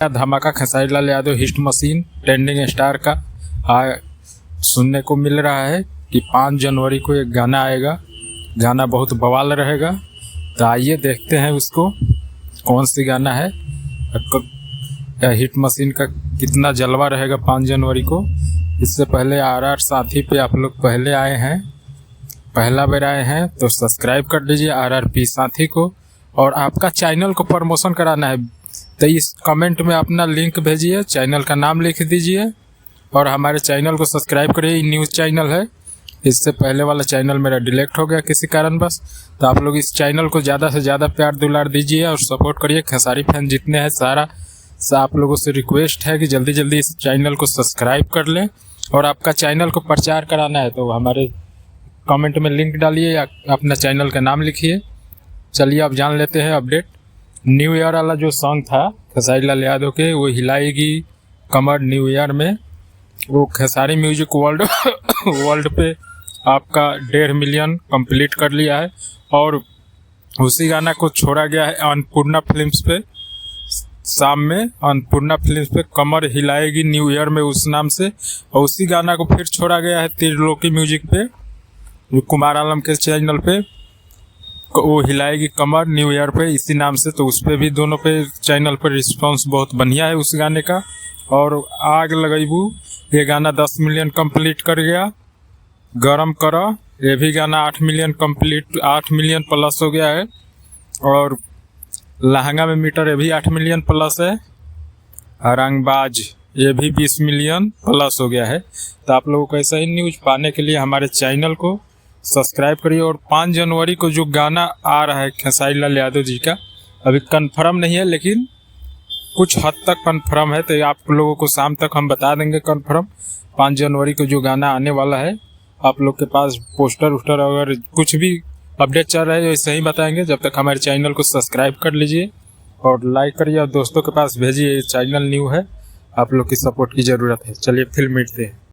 धमाका Khesari Lal Yadav hit machine trending star का सुनने को मिल रहा है कि 5 जनवरी को एक गाना आएगा। गाना बहुत बवाल रहेगा, तो आइए देखते हैं उसको कौन सी गाना है। हिट मशीन का कितना जलवा रहेगा 5 जनवरी को। इससे पहले RR साथी पे आप लोग पहले आए हैं, पहला बार आए हैं तो सब्सक्राइब कर लीजिए RRP साथी को। और आपका चैनल को प्रमोशन कराना है तो इस कमेंट में अपना लिंक भेजिए, चैनल का नाम लिख दीजिए और हमारे चैनल को सब्सक्राइब करिए। न्यूज़ चैनल है, इससे पहले वाला चैनल मेरा डिलीट हो गया किसी कारणवश, तो आप लोग इस चैनल को ज़्यादा से ज़्यादा प्यार दुलार दीजिए और सपोर्ट करिए। खेसारी फैन जितने हैं सारा आप लोगों से रिक्वेस्ट है कि जल्दी जल्दी इस चैनल को सब्सक्राइब कर लें। और आपका चैनल को प्रचार कराना है तो हमारे कमेंट में लिंक डालिए या अपना चैनल का नाम लिखिए। चलिए अब जान लेते हैं अपडेट। न्यू ईयर वाला जो सॉन्ग था खेसारी लाल यादव के, वो हिलाएगी कमर न्यू ईयर में, वो खेसारी म्यूजिक वर्ल्ड पे आपका 1.5 मिलियन कंप्लीट कर लिया है। और उसी गाना को छोड़ा गया है अन्नपूर्णा फिल्म्स पे, शाम में अन्नपूर्णा फिल्म्स पे कमर हिलाएगी न्यू ईयर में उस नाम से। और उसी गाना को फिर छोड़ा गया है त्रिलोकी म्यूजिक पे, जो कुमार आलम के चैनल पे, वो हिलाएगी कमर न्यू ईयर पे इसी नाम से। तो उस पे भी दोनों पे चैनल पर रिस्पांस बहुत बढ़िया है उस गाने का। और आग लगैबू ये गाना 10 मिलियन कंप्लीट कर गया। गरम करो ये भी गाना 8 मिलियन प्लस हो गया है। और लहंगा में मीटर ये भी 8 मिलियन प्लस है। रंगबाज ये भी 20 मिलियन प्लस हो गया है। तो आप लोगों को ऐसा ही न्यूज़ पाने के लिए हमारे चैनल को सब्सक्राइब करिए। और 5 जनवरी को जो गाना आ रहा है खेसारी लाल यादव जी का, अभी कंफर्म नहीं है लेकिन कुछ हद तक कंफर्म है, तो आप लोगों को शाम तक हम बता देंगे कंफर्म 5 जनवरी को जो गाना आने वाला है। आप लोग के पास पोस्टर अगर कुछ भी अपडेट चल रहा है वैसे ही बताएंगे। जब तक हमारे चैनल को सब्सक्राइब कर लीजिए और लाइक करिए और दोस्तों के पास भेजिए। चैनल न्यू है, आप लोग की सपोर्ट की ज़रूरत है। चलिए फिर मिलते हैं।